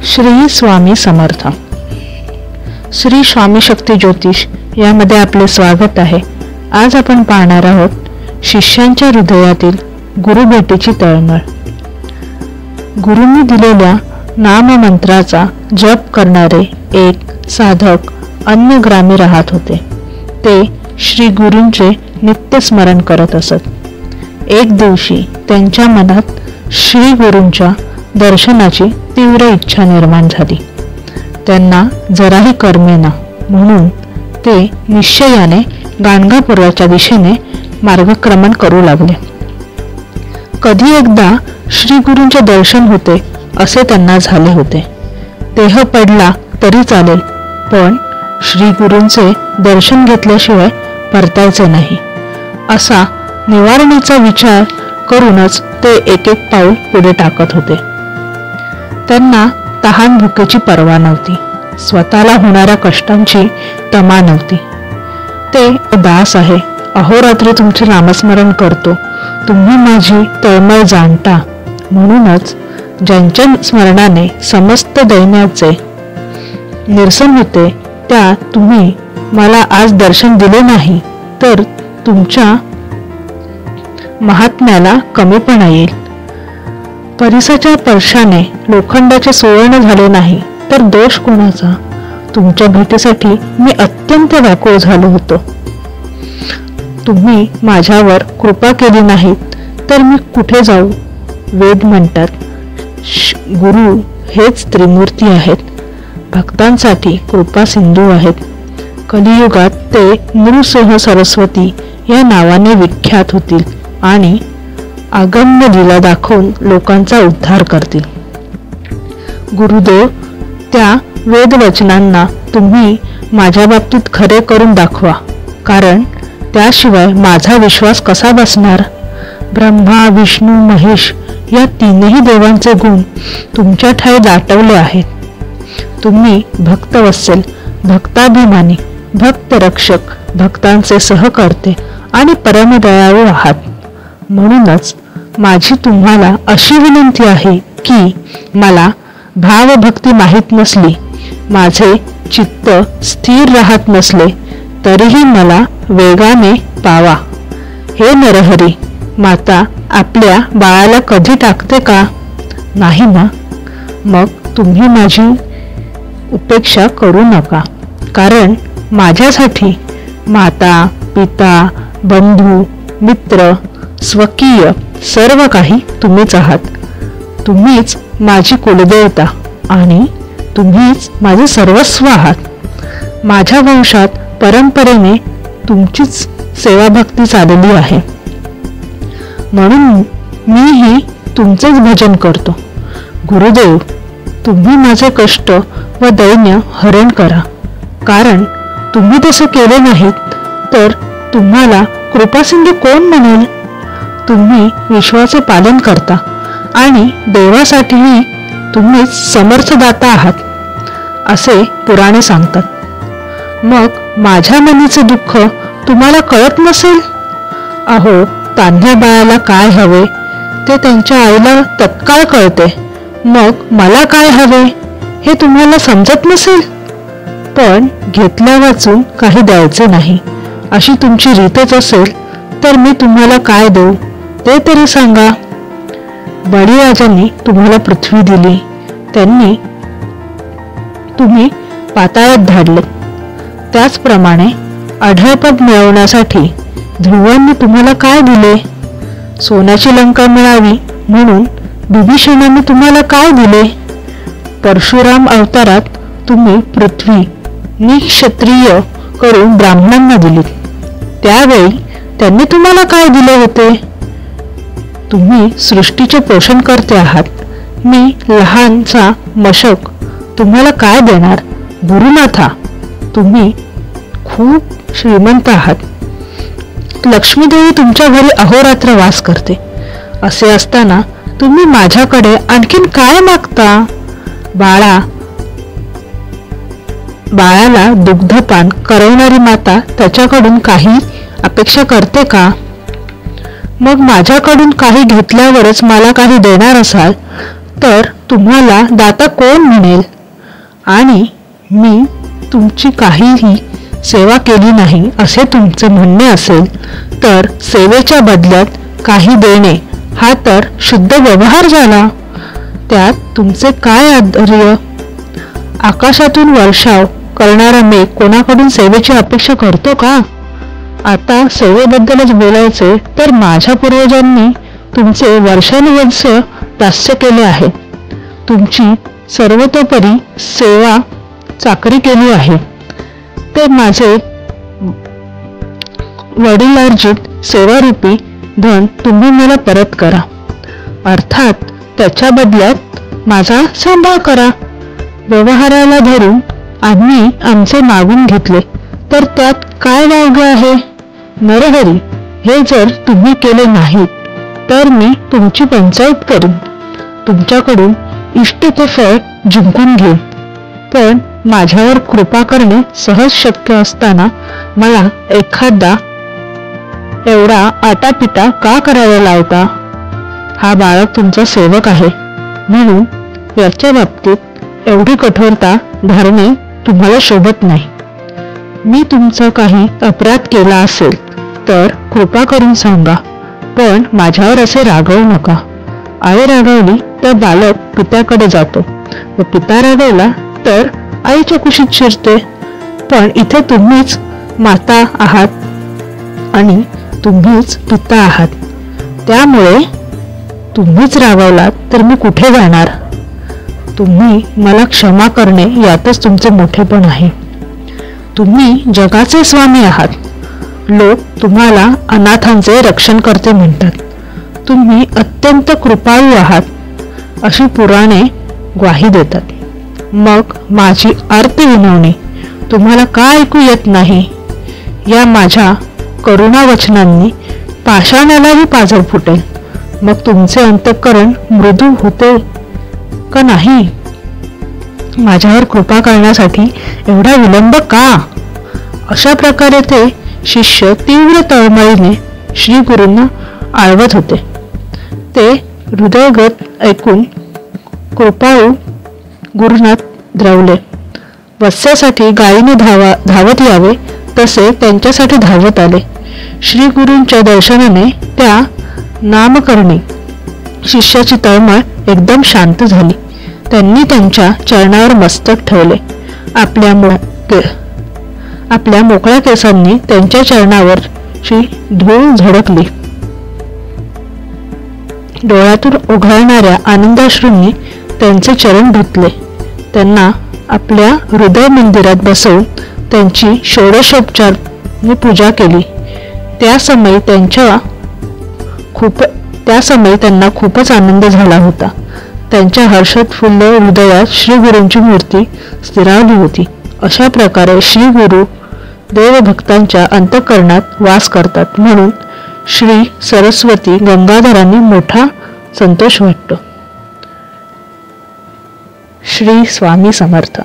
श्री स्वामी समर्थ. श्री स्वामी शक्ती ज्योतिष यामध्ये आपले स्वागत आहे. आज आपण पाहणार आहोत शिष्यांच्या हृदयातील गुरुभेटीची तळमळ. गुरूंनी दिलेल्या नाममंत्राचा जप करणारे एक साधक अन्य ग्रामी राहत होते. ते श्री गुरूंचे नित्य स्मरण करत असत. एक दिवशी त्यांच्या मनात श्री गुरूंच्या दर्शनाची तीव्र इच्छा निर्माण झाली. त्यांना जराही करमेना म्हणून ते निश्चयाने गाणगापुराच्या दिशेने मार्गक्रमण करू लागले. कधी एकदा श्री गुरूंचे दर्शन होते असे त्यांना झाले होते. देह पडला तरी चालेल, पण श्री गुरूंचे दर्शन घेतल्याशिवाय परतायचे नाही असा निवारणीचा विचार करूनच ते एक एक पाऊल पुढे टाकत होते. त्यांना तहान भुकेची पर्वा नव्हती. स्वतःला होणाऱ्या कष्टांची तमा नव्हती. ते दास आहे, अहोरात्री तुमचे नामस्मरण करतो, तुम्ही माझी तळमळ जाणता, म्हणूनच ज्यांच्या स्मरणाने समस्त दैन्याचे निरसन होते त्या तुम्ही मला आज दर्शन दिले नाही तर तुमच्या महात्म्याला कमीपणा येईल. परिसाच्या स्पर्शाने लोखंडाचे सुवर्ण झाले नाही तर दोष कोणाचा? तुमच्या भेटीसाठी मी अत्यंत व्याकुळ झालो होतो. तुम्ही माझ्यावर कृपा केली नाहीत तर मी कुठे जाऊ? वेद म्हणतात गुरु हेच त्रिमूर्ती आहेत, भक्तांसाठी कृपा सिंधू आहेत. कलियुगात ते नृसिंह सरस्वती या नावाने विख्यात होतील आणि अगम्य लीला दाखवून लोकांचा उद्धार करतील. गुरुदेव, त्या वेदवचनांना तुम्ही माझ्या बाबतीत खरे करून दाखवा, कारण त्याशिवाय माझा विश्वास कसा बसणार? ब्रह्मा, विष्णू, महेश या तीनही देवांचे गुण तुमच्या ठाई दाटवले आहेत. तुम्ही भक्तवत्सल, भक्ताभिमानी, भक्तरक्षक, भक्तांचे सहकर्ते आणि परमदयाळू आहात. म्हणूनच माझी तुम्हाला अशी विनंती आहे की मला भावभक्ती माहीत नसली, माझे चित्त स्थिर राहत नसले तरीही मला वेगाने पावा. हे नरहरी, माता आपल्या बाळाला कधी टाकते का? नाही ना? मग तुम्ही माझी उपेक्षा करू नका, कारण माझ्यासाठी माता, पिता, बंधू, मित्र, स्वकीय सर्व काही तुम्हीच आहात. तुम्हीच माझी कुलदेवता आणि तुम्हीच माझे सर्वस्व आहात. माझ्या वंशात परंपरेने तुमचीच सेवाभक्ती चालली आहे, म्हणून मीही तुमचेच भजन करतो. गुरुदेव, तुम्ही माझे कष्ट व दैन्य हरण करा, कारण तुम्ही तसे केले नाहीत तर तुम्हाला कृपासिंधू कोण म्हणेल? तुम्ही विश्वाचे पालन करता आणि देवासाठीही तुम्हीच समर्थदाता आहात असे पुराणे सांगतात. मग माझ्या मनीचे दुःख तुम्हाला कळत नसेल? अहो, तान्ह्या बाळाला काय हवे ते त्यांच्या आईला तत्काळ कळते, मग मला काय हवे हे तुम्हाला समजत नसेल? पण घेतल्या वाचून काही द्यायचे नाही अशी तुमची रीतच असेल तर मी तुम्हाला काय देऊ ते तरी सांगा. बळीराजांनी तुम्हाला पृथ्वी दिली, त्यांनी तुम्ही पाताळात धाडले. त्याचप्रमाणे अढळपद मिळवण्यासाठी ध्रुवांनी तुम्हाला काय दिले? सोन्याची लंका मिळावी म्हणून विभीषणाने तुम्हाला काय दिले? परशुराम अवतारात तुम्ही पृथ्वी निक्षत्रिय करून ब्राह्मणांना दिली, त्यावेळी त्यांनी तुम्हाला काय दिले होते? तुम्ही सृष्टीचे पोषण करते आहात. मी लहानचा मशक तुम्हाला काय देणार? गुरुनाथा, तुम्ही खूप श्रीमंत आहात. लक्ष्मीदेवी तुमच्या घरी अहोरात्र वास करते. असे असताना तुम्ही माझ्याकडे आणखीन काय मागता? बाळाला दुग्धपान करवणारी माता त्याच्याकडून काही अपेक्षा करते का? मग माझ्याकडून काही घेतल्यावरच मला काही देणार असाल तर तुम्हाला दाता कोण म्हणेल? आणि मी तुमची काहीही सेवा केली नाही असे तुमचे म्हणणे असेल तर सेवेच्या बदल्यात काही देणे हा तर शुद्ध व्यवहार झाला. त्यात तुमचे काय आश्चर्य? आकाशातून वर्षाव करणारा मेघ कोणाकडून सेवेची अपेक्षा करतो का? आता सेवेबद्दलच बोलायचे तर माझ्या पूर्वजांनी तुमचे वर्षानुवर्ष दास्य केले आहे. तुमची सर्वतोपरी सेवा चाकरी केली आहे. ते माझे वडिलार्जित सेवारूपी धन तुम्ही मला परत करा, अर्थात त्याच्या बदल्यात माझा सांभाळ करा. व्यवहाराला धरून आम्ही आमचे मागून घेतले तर त्यात काय वावगे आहे? नरहरी, हे जर तुम्ही केले नाहीत तर मी तुमची पंचायत करीन, तुमच्याकडून इष्ट ते फळ जिंकून घेईन. पण माझ्यावर कृपा करणे सहज शक्य असताना मला एखादा एवढा आटापिटा का करायला लावता? हा बाळक तुमचा सेवक आहे म्हणून याच्या बाबतीत एवढी कठोरता धरणे तुम्हाला शोभत नाही. मी तुमचा काही अपराध केला असेल तर कृपा करून सांगा, पण माझ्यावर असे रागवू नका. आई रागवली तर बालक पित्याकडे जातो व पिता रागवला तर आईच्या कुशीत शिरते. पण इथे तुम्हीच माता आहात आणि तुम्हीच पिता आहात, त्यामुळे तुम्हीच रागवलात तर मी कुठे जाणार? तुम्ही मला क्षमा करणे यातच तुमचे मोठेपण आहे. तुम्ही जगाचे स्वामी आहात. लोक तुम्हाला अनाथांचे रक्षणकर्ते म्हणतात. तुम्ही अत्यंत कृपाळू आहात अशी पुराणे ग्वाही देतात. मग माझी आर्ती विनवणी तुम्हाला का ऐकू येत नाही? या माझ्या करुणा वचनांनी पाषाणालाही पाझर फुटेल. मग तुमचे अंतःकरण मृदू होते का नाही? माझ्यावर कृपा करण्यासाठी एवढा विलंब का? अशा प्रकारे ते शिष्य तीव्र तळमळीने श्री गुरूंना आळवत होते. ते हृदयगत ऐकून कृपाळू गुरुनाथ द्रवले. वत्स्यासाठी गायीने धावत यावे तसे त्यांच्यासाठी धावत आले. श्री गुरूंच्या दर्शनाने त्या नामकरणी शिष्याची तळमळ एकदम शांत झाली. त्यांनी त्यांच्या चरणावर मस्तक ठेवले. आपल्या मोकळ्या केसांनी त्यांच्या चरणावरची धूळ झळकली. डोळ्यातून ओघळणाऱ्या आनंदाश्रूंनी त्यांचे चरण धुतले. त्यांना आपल्या हृदय मंदिरात बसवून त्यांची षोडशोपचाराने पूजा केली. त्या समयी त्यांना खूपच आनंद झाला होता. त्यांच्या हर्षोत्फुल्ल हृदयात श्री गुरूंची मूर्ती स्थिरावली होती. अशा प्रकारे श्री गुरु देवभक्तांच्या अंतःकरणात वास करतात म्हणून श्री सरस्वती गंगाधरांनी मोठा संतोष वाटतो. श्री स्वामी समर्थ.